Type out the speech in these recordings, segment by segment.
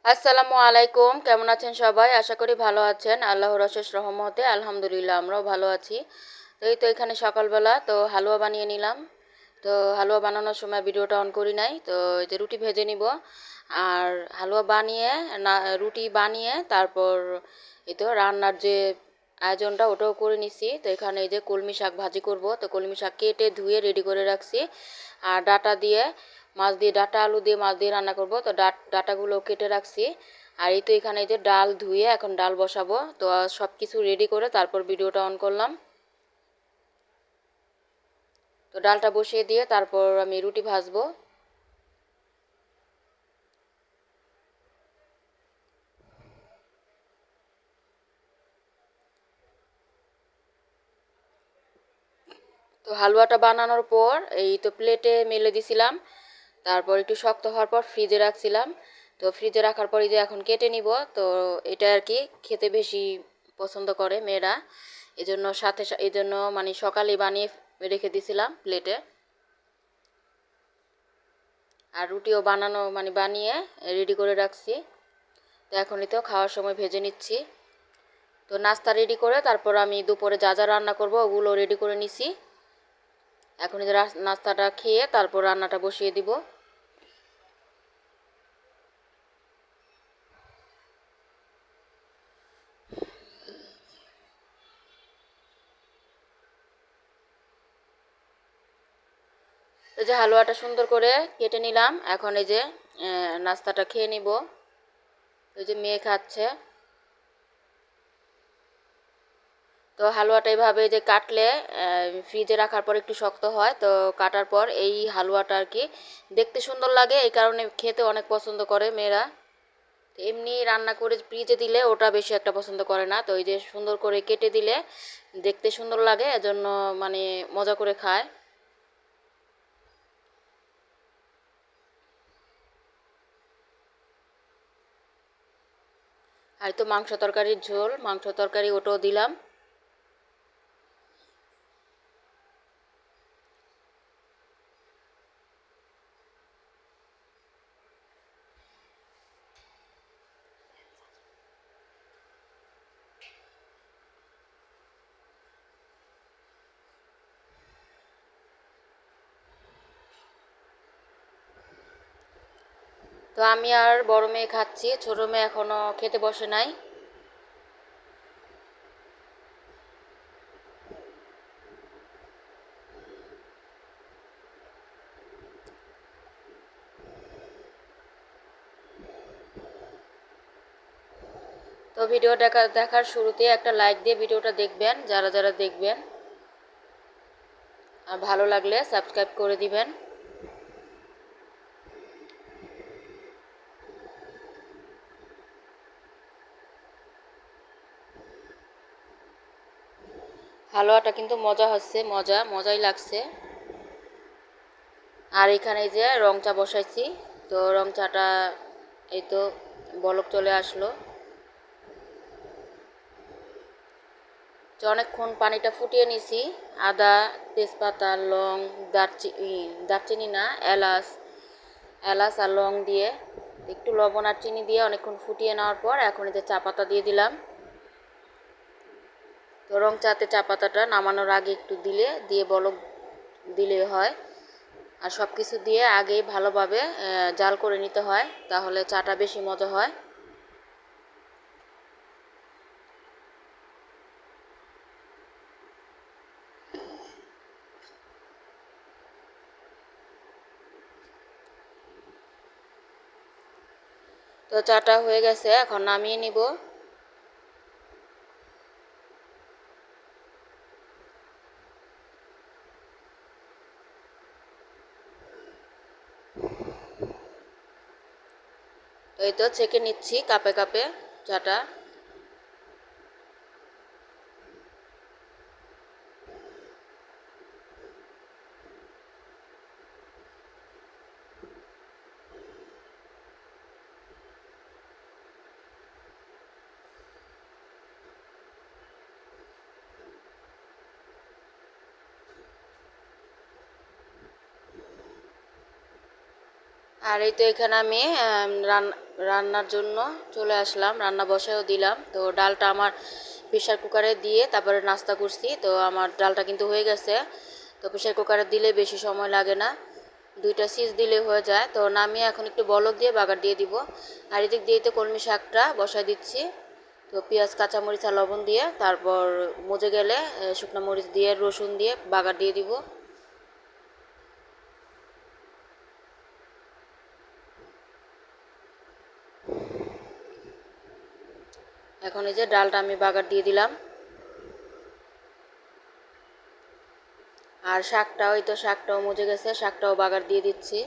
আসসালামু আলাইকুম, কেমন আছেন সবাই? আশা করি ভালো আছেন। আল্লাহর অশেষ রহমতে আলহামদুলিল্লাহ আমরাও ভালো আছি। তো এই তো এখানে সকালবেলা তো হালুয়া বানিয়ে নিলাম। তো হালুয়া বানানোর সময় ভিডিওটা অন করি নাই। তো এই যে রুটি ভেজে নিব। আর হালুয়া বানিয়ে না রুটি বানিয়ে তারপর এই তো রান্নার যে আয়োজনটা ওটাও করে নিছি। তো এখানে এই যে কলমি শাক ভাজি করব। তো কলমি শাক কেটে ধুয়ে রেডি করে রাখছি। আর ডাটা দিয়ে মাছ দিয়ে ডাটা আলু দিয়ে মাছ দিয়ে রান্না করব। তো ডাটাগুলো কেটে রাখছি। আর এই তো এখানে এই যে ডাল ধুয়ে এখন ডাল বসাবো। তো সব কিছু রেডি করে তারপর ভিডিওটা অন করলাম। তো ডালটা বসিয়ে দিয়ে তারপর আমি রুটি ভাজবো। তো হালুয়াটা বানানোর পর এই তো প্লেটে মেলে দিছিলাম। তারপর একটু শক্ত হওয়ার পর ফ্রিজে রাখছিলাম। তো ফ্রিজে রাখার পর এই যে এখন কেটে নিব। তো এটা আর কি খেতে বেশি পছন্দ করে মেয়েরা, এজন্য এই জন্য মানে সকালে বানিয়ে রেখে দিছিলাম প্লেটে। আর রুটিও বানানো মানে বানিয়ে রেডি করে রাখছি। তো এখনই তো খাওয়ার সময় ভেজে নিচ্ছি। তো নাস্তা রেডি করে তারপর আমি দুপুরে যা যা রান্না করব ওগুলো রেডি করে নিছি। এখন এই যে নাস্তাটা খেয়ে তারপর রান্নাটা বসিয়ে দিব। এই যে হালুয়াটা সুন্দর করে কেটে নিলাম। এখন এই যে নাস্তাটা খেয়ে নিব। এই যে মেয়ে খাচ্ছে। তো হালুয়াটা এইভাবে যে কাটলে ফ্রিজে রাখার পর একটু শক্ত হয়। তো কাটার পর এই হালুয়াটা আর কি দেখতে সুন্দর লাগে, এই কারণে খেতে অনেক পছন্দ করে মেয়েরা। এমনি রান্না করে ফ্রিজে দিলে ওটা বেশি একটা পছন্দ করে না। তো এই যে সুন্দর করে কেটে দিলে দেখতে সুন্দর লাগে, এজন্য মানে মজা করে খায়। আর তো মাংস তরকারির ঝোল, মাংস তরকারি ওটাও দিলাম। তো আমি আর বড় মেয়ে খাচ্ছি, ছোট মেয়ে এখনো খেতে বসে নাই। তো ভিডিও দেখার শুরুতে একটা লাইক দিয়ে ভিডিওটা দেখবেন যারা যারা দেখবেন। আর ভালো লাগলে সাবস্ক্রাইব করে দিবেন। হালুয়াটা কিন্তু মজা হচ্ছে, মজাই লাগছে। আর এখানে এই যে রং চা বসাইছি। তো রং চাটা এই তো বলক চলে আসলো। তো অনেকক্ষণ পানিটা ফুটিয়ে নিছি। আদা, তেজপাতা, লং, দারচিনি না, এলাচ, আর লং দিয়ে একটু লবণ আর চিনি দিয়ে অনেকক্ষণ ফুটিয়ে নেওয়ার পর এখন এই যে চা পাতা দিয়ে দিলাম। তো রং চাতে চা পাতাটা নামানোর আগে একটু দিয়ে বলক দিলে হয়। আর সব কিছু দিয়ে আগেই ভালোভাবে জাল করে নিতে হয়, তাহলে চাটা বেশি মজা হয়। তো চাটা হয়ে গেছে, এখন নামিয়ে নিব। তো এই তো ছেঁকে নিচ্ছি কাপে কাপে চাটা। আর এই তো এখানে আমি রান্নার জন্য চলে আসলাম, রান্না বসায়ও দিলাম। তো ডালটা আমার প্রেশার কুকারে দিয়ে তারপরে নাস্তা করছি। তো আমার ডালটা কিন্তু হয়ে গেছে। তো প্রেশার কুকারে দিলে বেশি সময় লাগে না, 2টা সিজ দিলে হয়ে যায়। তো নামিয়ে এখন একটু বলক দিয়ে বাগার দিয়ে দিব। আর এদিক দিয়ে তো কলমি শাকটা বসায় দিচ্ছি। তো পেঁয়াজ, কাঁচামরিচ আর লবণ দিয়ে তারপর মজে গেলে শুকনো মরিচ দিয়ে রসুন দিয়ে বাগার দিয়ে দিব। এখন এই যে ডালটা আমি বাগার দিয়ে দিলাম। আর শাকটাও মজে গেছে, শাকটাও বাগার দিয়ে দিচ্ছি।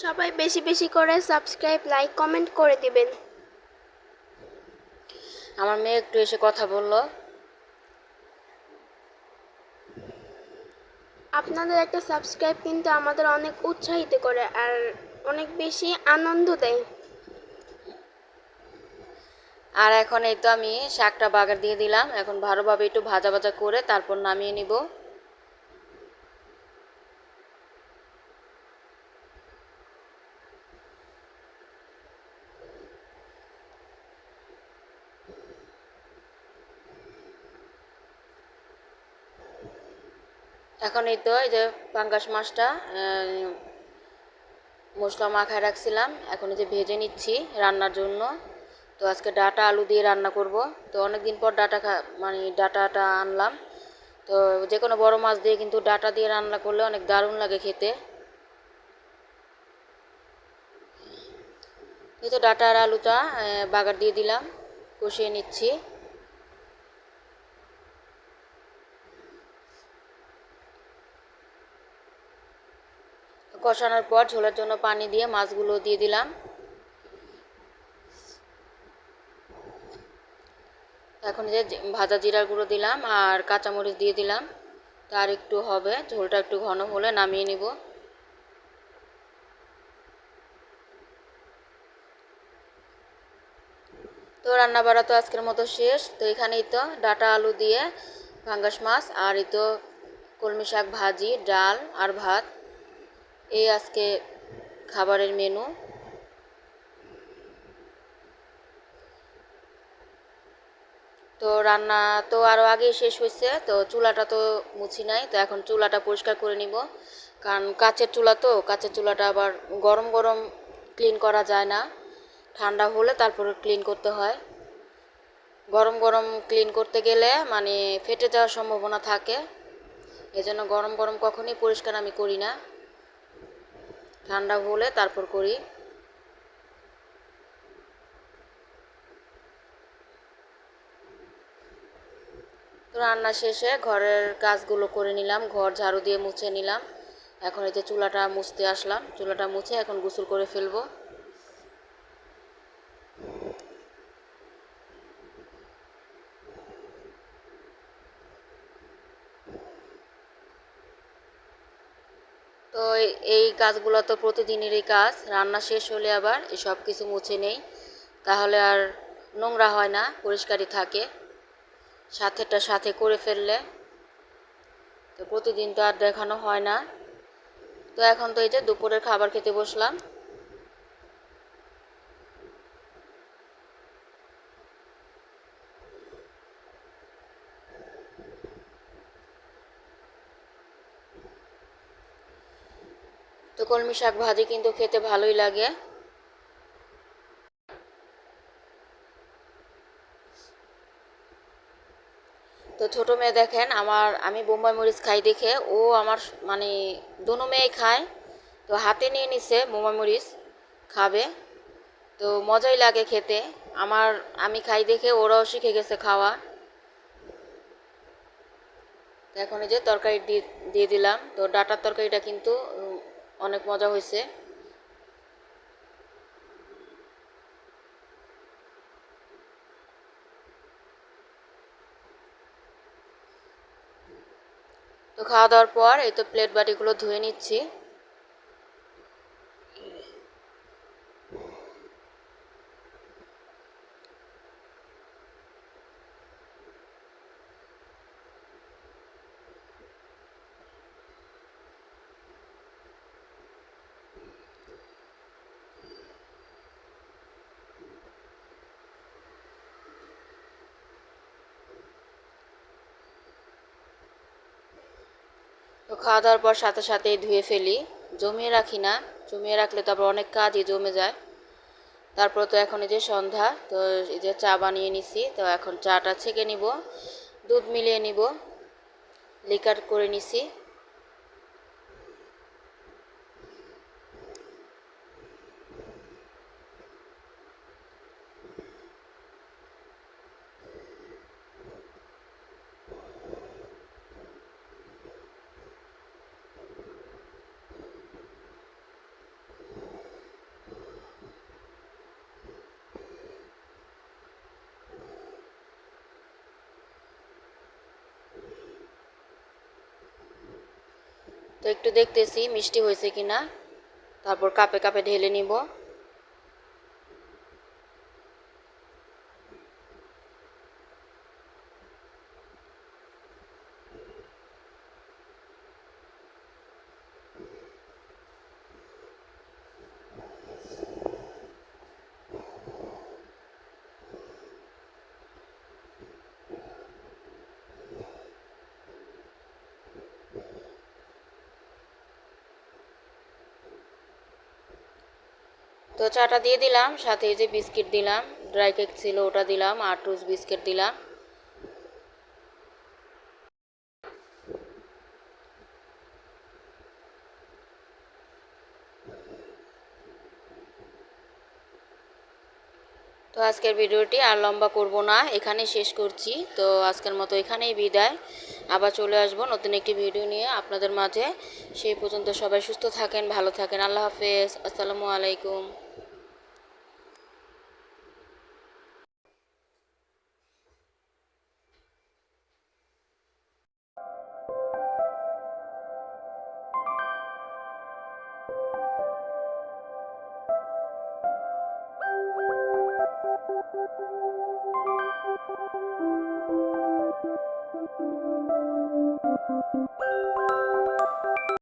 সবাই বেশি বেশি করে সাবস্ক্রাইব, লাইক, কমেন্ট করে দিবেন। আমার মেয়ে একটু এসে কথা বলল। আপনাদের একটা সাবস্ক্রাইব কিন্তু আমাদের অনেক উৎসাহিত করে আর অনেক বেশি আনন্দ দেয়। আর এখন এই তো আমি শাকটা বাগার দিয়ে দিলাম। এখন ভালোভাবে একটু ভাজা ভাজা করে তারপর নামিয়ে নিব। এখন এই তো এই যে পাঙ্গাস মাছটা মশলা মাখায় রাখছিলাম, এখন এই যে ভেজে নিচ্ছি রান্নার জন্য। তো আজকে ডাটা আলু দিয়ে রান্না করব। তো অনেক দিন পর ডাটাটা আনলাম। তো যে কোনো বড় মাছ দিয়ে কিন্তু ডাটা দিয়ে রান্না করলে অনেক দারুণ লাগে খেতে। এই তো ডাটা আর আলুটা বাগার দিয়ে দিলাম, কষিয়ে নিচ্ছি। কষানোর পর ঝোলের জন্য পানি দিয়ে মাছগুলো দিয়ে দিলাম। এখন যে ভাজা জিরার গুঁড়ো দিলাম আর কাঁচামরিচ দিয়ে দিলাম। তার একটু হবে, ঝোলটা একটু ঘন হলে নামিয়ে নিব। তো রান্না বাড়া তো আজকের মতো শেষ। তো এখানেই তো ডাটা আলু দিয়ে পাঙ্গাস মাছ আর এই তো কলমি শাক ভাজি, ডাল আর ভাত, এই আজকে খাবারের মেনু। তো রান্না তো আরও আগেই শেষ হয়েছে। তো চুলাটা তো মুছি নাই, তো এখন চুলাটা পরিষ্কার করে নিব। কারণ কাচের চুলাটা আবার গরম গরম ক্লিন করা যায় না, ঠান্ডা হলে তারপরে ক্লিন করতে হয়। গরম গরম ক্লিন করতে গেলে মানে ফেটে যাওয়ার সম্ভাবনা থাকে, এজন্য গরম গরম কখনোই পরিষ্কার আমি করি না, ঠান্ডা হলে তারপর করি। তো রান্না শেষে ঘরের কাজগুলো করে নিলাম, ঘর ঝাড়ু দিয়ে মুছে নিলাম। এখন এই যে চুলাটা মুছতে আসলাম, চুলাটা মুছে এখন গোসল করে ফেলবো। তো এই কাজগুলো তো প্রতিদিনেরই কাজ, রান্না শেষ হলে আবার এই সব কিছু মুছে নেই, তাহলে আর নোংরা হয় না, পরিষ্কারই থাকে সাথেটা সাথে করে ফেললে। তো প্রতিদিন তো আর দেখানো হয় না। তো এখন তো এই যে দুপুরের খাবার খেতে বসলাম। তো কলমি শাক ভাজি কিন্তু খেতে ভালোই লাগে। তো ছোটো মেয়ে দেখেন, আমি বোম্বাই মরিচ খাই দেখে ও আমার মানে দোনো মেয়েই খায়। তো হাতে নিয়ে নিছে বোম্বাই মরিচ খাবে, তো মজাই লাগে খেতে। আমি খাই দেখে ওরাও শিখে গেছে খাওয়া। তো এখন এই যে তরকারি দিয়ে দিলাম। তো ডাটার তরকারিটা কিন্তু অনেক মজা হয়েছে। তো তো খাওয়া দাওয়ার পর এই তো প্লেট বাটিগুলো ধুয়ে নিচ্ছি। তো খাওয়া দাওয়ার পর সাথে সাথেই ধুয়ে ফেলি, জমিয়ে রাখি না। জমিয়ে রাখলে তারপর অনেক কাজই জমে যায়। তারপর তো এখন এই যে সন্ধ্যা, তো এই যে চা বানিয়ে নিছি, তো এখন চাটা ছেঁকে নিব, দুধ মিলিয়ে নিব, লিকার করে নিছি। তো একটু দেখতেছি মিষ্টি হয়েছে কিনা, তারপর কাপে কাপে ঢেলে নিব। তো চাটা দিয়ে দিলাম, সাথে এই যে বিস্কিট দিলাম, ড্রাই কেক ছিল ওটা দিলাম, আর টুস বিস্কিট দিলাম। তো আজকের ভিডিওটি আর লম্বা করব না, এখানেই শেষ করছি। তো আজকের মতো এখানেই বিদায়। আবার চলে আসব নতুন একটি ভিডিও নিয়ে আপনাদের মাঝে। সেই পর্যন্ত সবাই সুস্থ থাকেন, ভালো থাকেন। আল্লাহ হাফেজ, আসসালামু আলাইকুম।